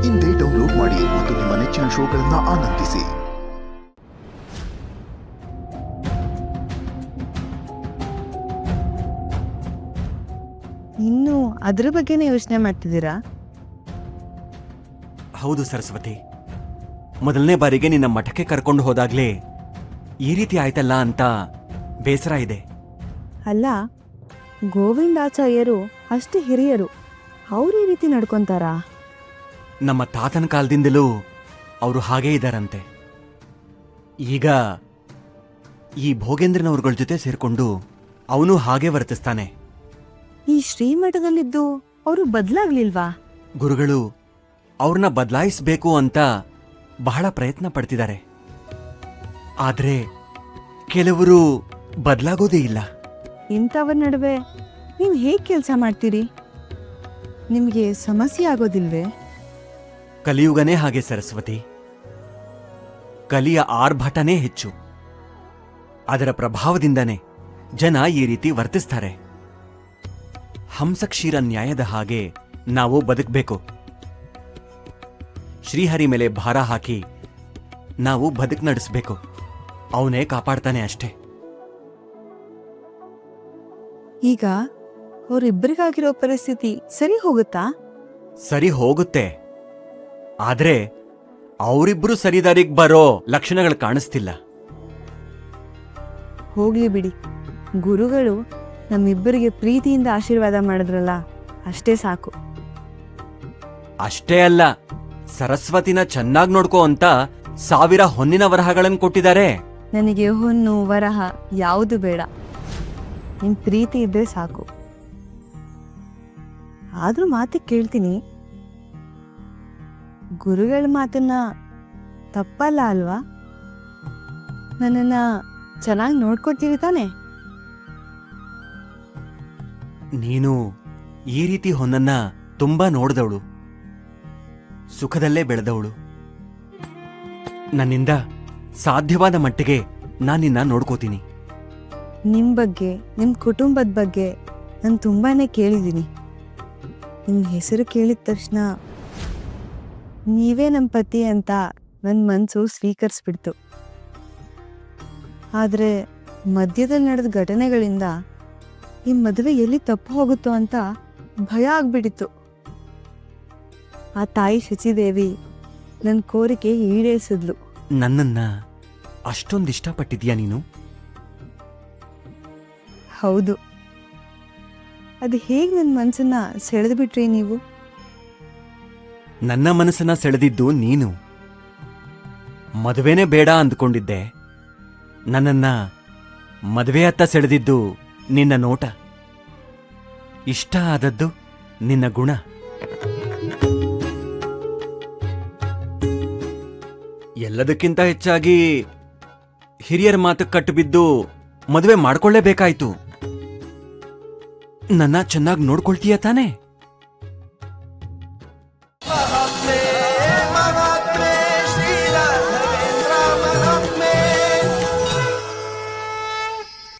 ಇಂದೇ ಡೌನ್ಲೋಡ್ ಮಾಡಿ ಮತ್ತು ನಿಮ್ಮ ನೆಚ್ಚಿನ ಶೋಗಳನ್ನು ಆನಂದಿಸಿ. ಇನ್ನು ಅದ್ರ ಬಗ್ಗೆನೇ ಯೋಚನೆ ಮಾಡ್ತಿದ್ದೀರಾ? ಹೌದು ಸರಸ್ವತಿ, ಮೊದಲನೇ ಬಾರಿಗೆ ನಿನ್ನ ಮಠಕ್ಕೆ ಕರ್ಕೊಂಡು ಹೋದಾಗ್ಲೇ ಈ ರೀತಿ ಆಯ್ತಲ್ಲ ಅಂತ ಬೇಸರ ಇದೆ. ಅಲ್ಲ, ಗೋವಿಂದಾಚಾರ್ಯರು ಅಷ್ಟು ಹಿರಿಯರು, ಅವ್ರು ಈ ರೀತಿ ನಡ್ಕೊಂತಾರಾ? ನಮ್ಮ ತಾತನ ಕಾಲದಿಂದಲೂ ಅವರು ಹಾಗೇ ಇದ್ದಾರಂತೆ. ಈಗ ಈ ಭೋಗೇಂದ್ರನವ್ರಗಳ ಜೊತೆ ಸೇರ್ಕೊಂಡು ಅವನು ಹಾಗೇ ವರ್ತಿಸ್ತಾನೆ. ಈ ಶ್ರೀಮಠದಲ್ಲಿದ್ದು ಅವರು ಬದಲಾಗ್ಲಿಲ್ವಾ? ಗುರುಗಳು ಅವ್ರನ್ನ ಬದಲಾಯಿಸಬೇಕು ಅಂತ ಬಹಳ ಪ್ರಯತ್ನ ಪಡ್ತಿದ್ದಾರೆ. ಆದ್ರೆ ಕೆಲವರು ಬದಲಾಗೋದೇ ಇಲ್ಲ. ಇಂಥವ್ರ ನಡುವೆ ನೀವು ಹೇಗೆ ಕೆಲಸ ಮಾಡ್ತೀರಿ? ನಿಮಗೆ ಸಮಸ್ಯೆ ಆಗೋದಿಲ್ವೇ? ಕಲಿಯುಗನೇ ಹಾಗೆ ಸರಸ್ವತಿ. ಕಲಿಯ ಆರ್ಭಟನೇ ಹೆಚ್ಚು. ಅದರ ಪ್ರಭಾವದಿಂದನೇ ಜನ ಈ ರೀತಿ ವರ್ತಿಸ್ತಾರೆ. ಹಂಸಕ್ಷೀರ ನ್ಯಾಯದ ಹಾಗೆ ನಾವು ಬದುಕಬೇಕು. ಶ್ರೀಹರಿ ಮೇಲೆ ಭಾರ ಹಾಕಿ ನಾವು ಬದುಕು ನಡೆಸಬೇಕು. ಅವನೇ ಕಾಪಾಡ್ತಾನೆ ಅಷ್ಟೇ. ಈಗ ಅವರಿಬ್ಬರಿಗಾಗಿರೋ ಪರಿಸ್ಥಿತಿ ಸರಿ ಹೋಗುತ್ತಾ? ಸರಿ ಹೋಗುತ್ತೆ, ಆದ್ರೆ ಅವರಿಬ್ರು ಸರಿದಾರಿಗೆ ಬರೋ ಲಕ್ಷಣಗಳು ಕಾಣಿಸ್ತಿಲ್ಲ. ಹೋಗ್ಲಿ ಬಿಡಿ, ಗುರುಗಳು ನಮ್ಮಿಬ್ಬರಿಗೆ ಪ್ರೀತಿಯಿಂದ ಆಶೀರ್ವಾದ ಮಾಡಿದ್ರಲ್ಲ, ಅಷ್ಟೇ ಸಾಕು. ಅಷ್ಟೇ ಅಲ್ಲ, ಸರಸ್ವತಿನ ಚೆನ್ನಾಗಿ ನೋಡ್ಕೋ ಅಂತ 1000 ಹೊನ್ನಿನ ವರಹಗಳನ್ನು ಕೊಟ್ಟಿದ್ದಾರೆ. ನನಗೆ ಹೊನ್ನು ವರಹ ಯಾವುದು ಬೇಡ, ನಿಮ್ ಪ್ರೀತಿ ಇದ್ರೆ ಸಾಕು. ಆದ್ರೂ ಮಾತಿಗೆ ಕೇಳ್ತೀನಿ, ಗುರುಗಳ ಮಾತನ್ನ ತಪ್ಪಲ್ಲ ಅಲ್ವಾ? ನನ್ನನ್ನ ಚೆನ್ನಾಗಿ ನೋಡ್ಕೊಡ್ತೀವಿ ತಾನೆ? ನೀನು ಈ ರೀತಿ ಹೊನ್ನನ್ನ ತುಂಬಾ ನೋಡಿದವಳು, ಸುಖದಲ್ಲೇ ಬೆಳೆದವಳು. ನನ್ನಿಂದ ಸಾಧ್ಯವಾದ ಮಟ್ಟಿಗೆ ನಾನಿನ್ನ ನೋಡ್ಕೋತೀನಿ. ನಿಮ್ ಬಗ್ಗೆ, ನಿಮ್ ಕುಟುಂಬದ ಬಗ್ಗೆ ನಾನು ತುಂಬಾನೇ ಕೇಳಿದ್ದೀನಿ. ನಿಮ್ ಹೆಸರು ಕೇಳಿದ ತಕ್ಷಣ ನೀವೇ ನಮ್ಮ ಪತಿ ಅಂತ ನನ್ನ ಮನಸ್ಸು ಸ್ವೀಕರಿಸ್ಬಿಡ್ತು. ಆದ್ರೆ ಮಧ್ಯದಲ್ಲಿ ನಡೆದ ಘಟನೆಗಳಿಂದ ಈ ಮದುವೆ ಎಲ್ಲಿ ತಪ್ಪು ಹೋಗುತ್ತೋ ಅಂತ ಭಯ ಆಗ್ಬಿಟ್ಟಿತ್ತು. ಆ ತಾಯಿ ಶಚಿದೇವಿ ನನ್ನ ಕೋರಿಕೆ ಈಡೇರಿಸಿದ್ಲು. ನನ್ನನ್ನ ಅಷ್ಟೊಂದು ಇಷ್ಟಪಟ್ಟಿದ್ಯಾ ನೀನು? ಹೌದು. ಅದು ಹೇಗೆ ನನ್ನ ಮನಸ್ಸನ್ನ ಸೆಳೆದು ಬಿಟ್ರಿ ನೀವು? ನನ್ನ ಮನಸ್ಸನ್ನ ಸೆಳೆದಿದ್ದು ನೀನು. ಮದುವೆನೇ ಬೇಡ ಅಂದ್ಕೊಂಡಿದ್ದೆ. ನನ್ನನ್ನ ಮದುವೆಯತ್ತ ಸೆಳೆದಿದ್ದು ನಿನ್ನ ನೋಟ, ಇಷ್ಟ ಆದದ್ದು ನಿನ್ನ ಗುಣ. ಎಲ್ಲದಕ್ಕಿಂತ ಹೆಚ್ಚಾಗಿ ಹಿರಿಯರ ಮಾತು ಕಟ್ಟುಬಿದ್ದು ಮದುವೆ ಮಾಡ್ಕೊಳ್ಳೇಬೇಕಾಯ್ತು. ನನ್ನ ಚೆನ್ನಾಗಿ ನೋಡ್ಕೊಳ್ತೀಯ ತಾನೇ?